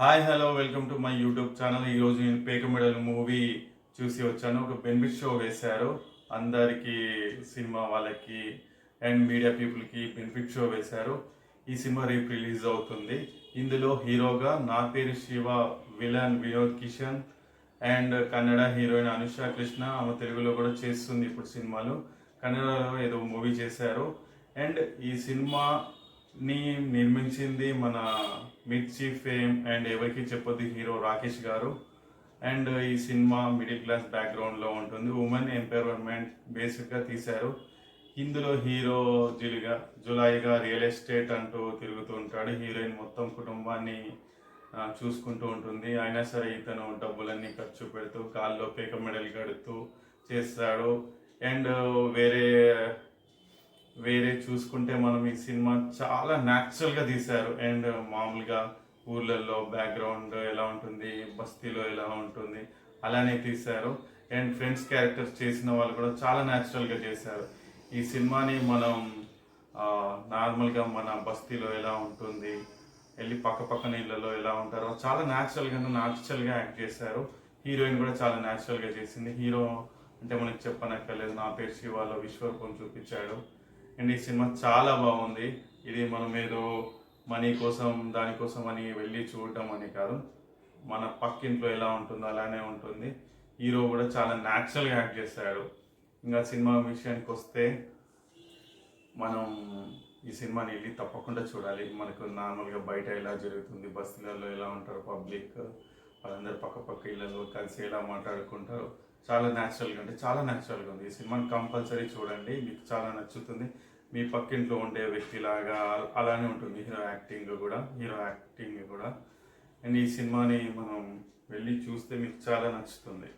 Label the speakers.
Speaker 1: Hi hello welcome to my YouTube channel. ఈరోజు నేను పేక మెడల్ మూవీ చూసి వచ్చాను. ఒక బెనిఫిట్ షో వేశారు అందరికీ, సినిమా వాళ్ళకి అండ్ మీడియా పీపుల్కి బెనిఫిట్ షో వేశారు. ఈ సినిమా రేపు రిలీజ్ అవుతుంది. ఇందులో హీరోగా నా పేరు Shiva, villain Vinod Kishan and Kannada heroine Anusha Krishna. ఆమె తెలుగులో కూడా చేస్తుంది ఇప్పుడు సినిమాలు. కన్నడలో ఏదో మూవీ చేశారు. అండ్ ఈ సినిమా ని నిర్మించింది మన మిర్చి ఫేమ్ అండ్ ఎవరికి చెప్పొద్దు హీరో రాకేష్ గారు. అండ్ ఈ సినిమా మిడిల్ క్లాస్ బ్యాక్గ్రౌండ్లో ఉంటుంది. ఉమెన్ ఎంపవర్మెంట్ బేసిక్గా తీశారు. ఇందులో హీరో జులాయిగా రియల్ ఎస్టేట్ అంటూ తిరుగుతూ ఉంటాడు. హీరోయిన్ మొత్తం కుటుంబాన్ని చూసుకుంటూ ఉంటుంది. అయినా సరే ఇతను డబ్బులన్నీ ఖర్చు పెడుతూ కాల్లో పేక మెడలు కడుతూ చేస్తాడు. అండ్ వేరే వేరే చూసుకుంటే మనం ఈ సినిమా చాలా న్యాచురల్గా తీశారు. అండ్ మామూలుగా ఊర్లలో బ్యాక్గ్రౌండ్ ఎలా ఉంటుంది, బస్తీలో ఎలా ఉంటుంది అలానే తీశారు. అండ్ ఫ్రెండ్స్ క్యారెక్టర్స్ చేసిన వాళ్ళు కూడా చాలా న్యాచురల్గా చేశారు. ఈ సినిమాని మనం నార్మల్గా మన బస్తీలో ఎలా ఉంటుంది, వెళ్ళి పక్కన ఇళ్ళలో ఎలా ఉంటారో చాలా న్యాచురల్గా యాక్ట్ చేశారు. హీరోయిన్ కూడా చాలా న్యాచురల్గా చేసింది. హీరో అంటే మనకి చెప్పనక్కర్లేదు, నా పేరు శివాలో విశ్వరూపం చూపించాడు. అండ్ ఈ సినిమా చాలా బాగుంది. ఇది మనం ఏదో మనీ కోసం దానికోసం అని వెళ్ళి చూడటం అని కాదు, మన పక్కింట్లో ఎలా ఉంటుందో అలానే ఉంటుంది. హీరో కూడా చాలా న్యాచురల్గా యాక్ట్ చేశాడు. ఇంకా సినిమా విషయానికి వస్తే మనం ఈ సినిమాని వెళ్ళి తప్పకుండా చూడాలి. మనకు నార్మల్గా బయట ఎలా జరుగుతుంది, బస్సులలో ఎలా ఉంటారు పబ్లిక్, వాళ్ళందరూ పక్క ఇళ్ళలో కలిసి ఎలా మాట్లాడుకుంటారు, చాలా న్యాచురల్గా అంటే చాలా న్యాచురల్గా ఉంది. ఈ సినిమాని కంపల్సరీ చూడండి, మీకు చాలా నచ్చుతుంది. మీ పక్కింట్లో ఉండే వ్యక్తిలాగా అలానే ఉంటుంది హీరో యాక్టింగ్ కూడా. అండ్ ఈ సినిమాని మనం వెళ్ళి చూస్తే మీకు చాలా నచ్చుతుంది.